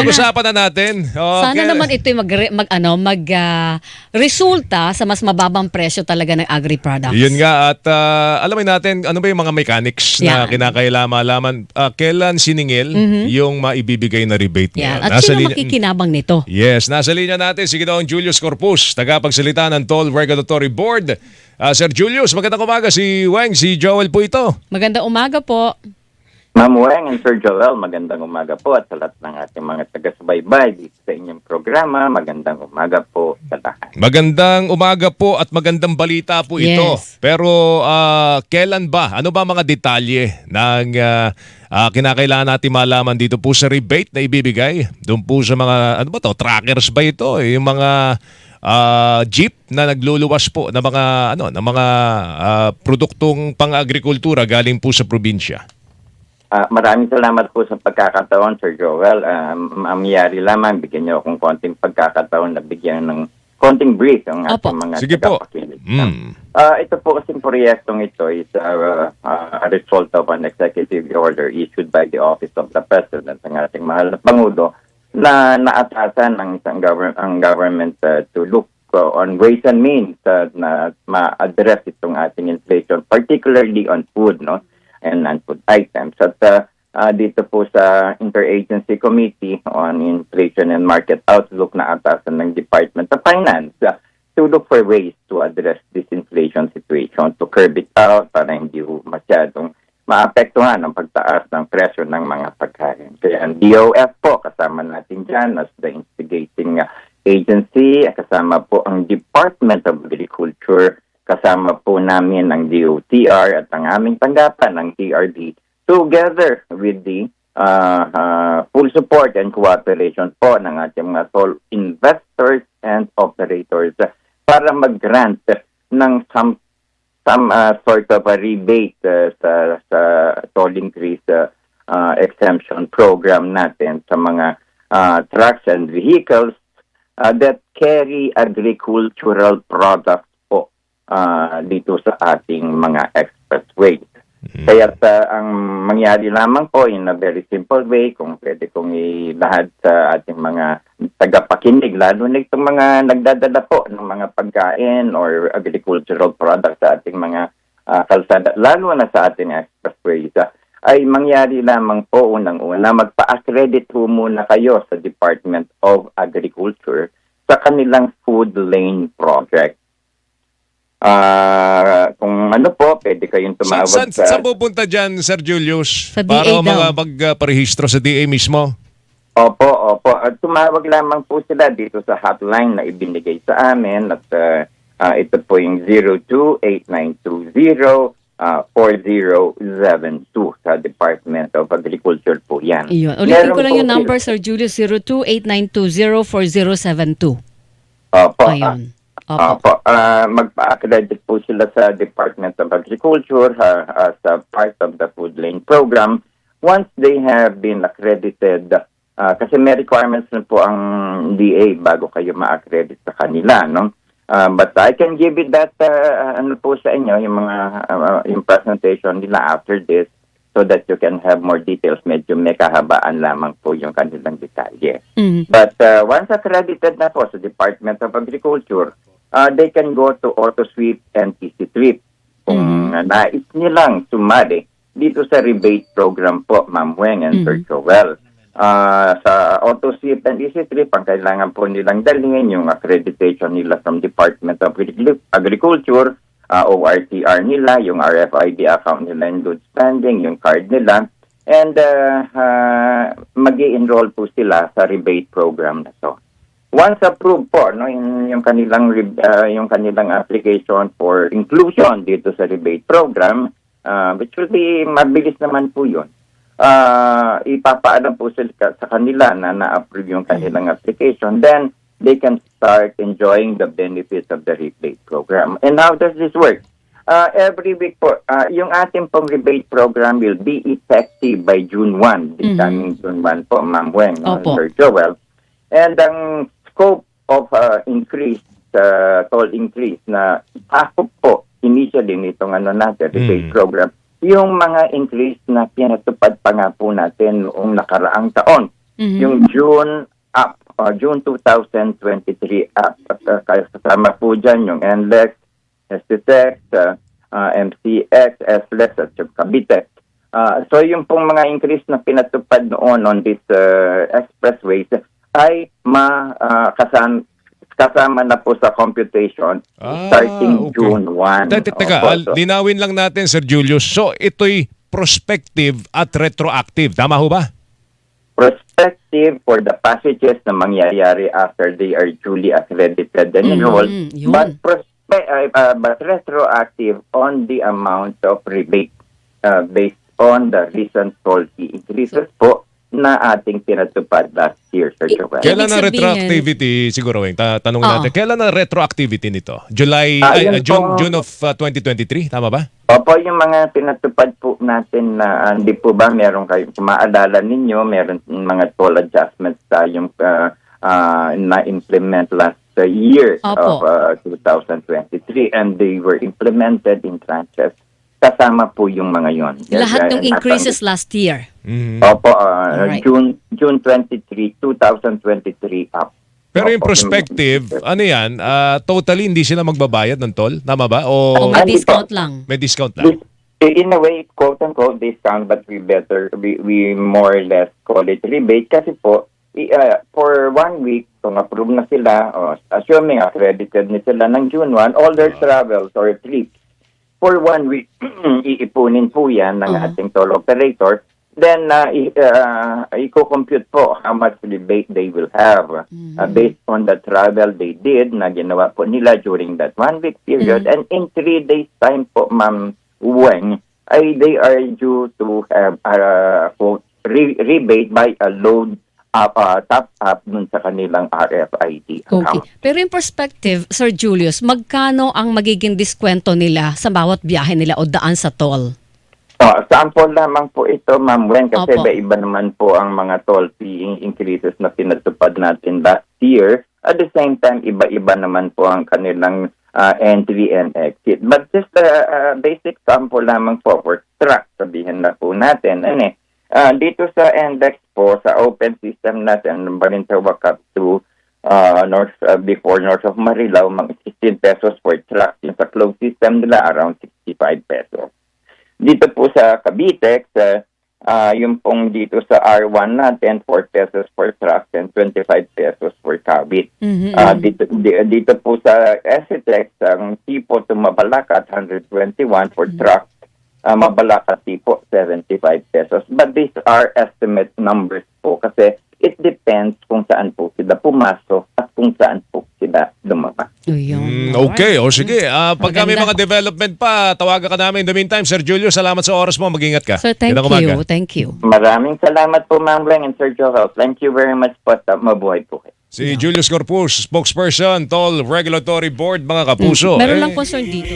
Pag-usapan na natin. Sana naman ito'y resulta sa mas mababang presyo talaga ng agri-products. Yun nga at alamin natin ano ba yung mga mechanics na Yan. kinakailangan kailan siningil yung maibibigay na rebate Yan. ngayon. At sino makikinabang nito? Yes, nasa linya natin si Ginoong Julius Corpus, tagapagsalita ng Toll Regulatory Board. Sir Julius, magandang umaga. Si Weng, si Joel po ito. Magandang umaga po. Ma'am Weng and Sir Joel, magandang umaga po at sa lahat ng ating mga taga-subaybay dito sa inyong programa. Magandang umaga po sa lahat. Magandang umaga po at magandang balita po ito. Yes. Pero kailan ba? Ano ba mga detalye ng kinakailangan natin malaman dito po sa rebate na ibibigay? Doon po sa mga, ano ba to, trackers ba ito? Yung mga jeep na nagluluwas po ng mga produktong pang-agrikultura galing po sa probinsya. Maraming salamat po sa pagkakataon, Sir Joel. Mamiyari lamang, bigyan niyo akong konting pagkakataon na bigyan ng konting brief ang ating mga Sige po. tagapakinig. Ito po kasing proyektong ito is a result of an executive order issued by the Office of the President, ang ating mahal na Pangulo, na naatasan ng isang government to look on ways and means na ma-address itong ating inflation, particularly on food, no? And non-food items. At dito po sa Interagency Committee on Inflation and Market Outlook na atasan ng Department of Finance to look for ways to address this inflation situation, to curb it out para hindi masyadong maapektuhan ang pagtaas ng presyo ng mga pagkain. Kaya ang DOF po, kasama natin dyan as the instigating agency, kasama po ang Department of Agriculture, kasama po namin ang DOTR at ang aming tanggapan ng TRD together with the full support and cooperation po ng ating mga toll investors and operators para mag-grant ng some sort of a rebate sa toll increase exemption program natin sa mga trucks and vehicles that carry agricultural products dito sa ating mga expressway. Kaya ang mangyari lamang po in a very simple way, kung pwede kong ilahad sa ating mga tagapakinig, lalo na itong mga nagdadala po ng mga pagkain or agricultural products sa ating mga kalsada, lalo na sa ating expressways, ay mangyari lamang po unang-una, magpa-accredit po muna kayo sa Department of Agriculture sa kanilang food lane project. Kung ano po, pwede kayong tumawag Saan pupunta dyan, Sir Julius? Sa para DA daw. magparehistro sa DA mismo? Opo. At tumawag lamang po sila dito sa hotline na ibinigay sa amin at ito po yung 0289204072 sa Department of Agriculture po yan. Iyon. Ulitin ko lang Meron yung po number, Sir Julius, 0289204072. Opo. Ayun. Opo. Opo, magpa-accredit po sila sa Department of Agriculture as a part of the food lane program. Once they have been accredited, kasi may requirements na po ang DA bago kayo ma-accredit sa kanila, no? But I can give it that ano po sa inyo yung presentation nila after this so that you can have more details. Medyo may kahabaan lamang po yung kanilang detalye. But once accredited na po sa Department of Agriculture, they can go to AutoSweep and EasyTrip kung nais nilang sumali dito sa rebate program po, Ma'am Weng and Sir Joel. Sa AutoSweep and EasyTrip, ang kailangan po nilang dalhin yung accreditation nila from Department of Agriculture, ORTR nila, yung RFID account nila in good standing, yung card nila, and mag-i-enroll po sila sa rebate program na to. Once approved po, no, yung kanilang application for inclusion dito sa rebate program, which will be mabilis naman po yun. Ipapaalam po sila sa kanila na na-approve yung kanilang application, then they can start enjoying the benefits of the rebate program. And how does this work? Every week po, yung ating pong rebate program will be effective by June 1. This coming June 1 po, Ma'am Weng, Sir Joel. And ang scope of increase, toll increase na pasok po initially nitong rebate program, yung mga increase na pinatupad pa nga po natin noong nakaraang taon. yung June up, June 2023 up. Kaya kasama po dyan yung NLEX, STX, MCX, SLEX, at yung Cavite. So yung pong mga increase na pinatupad noon on this expressways ay kasama na po sa computation starting okay. June 1. Teka, linawin lang natin, Sir Julius. So ito'y prospective at retroactive. Tama ho ba? Prospective for the passages na mangyayari after they are duly accredited and enrolled, yun. but retroactive on the amount of rebate based on the recent toll fee increases po na ating pinatupad last year, Sir Joel. Kailan Ibig na sabihin- retroactivity, siguro, Weng, tanongin Oo. natin, kailan na retroactivity nito? June of 2023, tama ba? Opo, yung mga pinatupad po natin na hindi po ba meron kayo, kung maalala ninyo, meron mga toll adjustments tayong na-implement last year Opo. of 2023 and they were implemented in tranches. Kasama po yung mga yon. Lahat ng increases last year. Mhm. Opo, Alright. June 23, 2023 up. Pero yung Opo, prospective, ano yan, totally hindi sila magbabayad ng toll? Tama ba? O O may Hindi discount po. lang. may discount lang? In a way, quote-unquote discount, but we more or less call it rebate kasi po, for 1 week, kung approve na sila, assuming accredited na sila ng June 1, all their travels or trips, for 1 week, iipunin po yan ng ating toll operator. Then, i-compute po how much rebate they will have based on the travel they did na ginawa po nila during that 1 week period. And in 3 days time po, Ma'am Weng, they are due to have quote, rebate by a load top up dun sa kanilang RFID Okay. account. Pero yung perspective, Sir Julius, magkano ang magiging diskwento nila sa bawat biyahe nila o daan sa toll? Sample lamang po ito, Ma'am Wen, kasi Opo. iba naman po ang mga toll fee increases na pinatupad natin last year. At the same time, iba-iba naman po ang kanilang entry and exit. But just a basic sample lamang po for truck, sabihin na po natin. Dito sa index po, sa open system natin, Balintawak up to before north of Marilao, mga 16 pesos for truck. Yung sa closed system nila, around 65 pesos. Dito po sa Cavite, yung pong dito sa R1 natin, 4 pesos for truck and 25 pesos for cabit. Dito po sa SCTEX, ang tipo to Mabalacat, 121 for truck. Mabalacat tipo, 75 pesos. But these are estimate numbers po kasi it depends kung saan po sila pumasok at kung saan po sila lumabas. Okay, o sige. Pagka may Maganda. mga development pa, tawagan ka namin. In the meantime, Sir Julius, salamat sa oras mo. Mag-ingat ka. Sir, thank Magandang umaga. you. Thank you. Maraming salamat po, Ma'am Weng and Sir Joel. Thank you very much po. Mabuhay po kayo. Si Julius Corpus, spokesperson, Toll Regulatory Board, mga kapuso. Meron Eh, lang concern dito.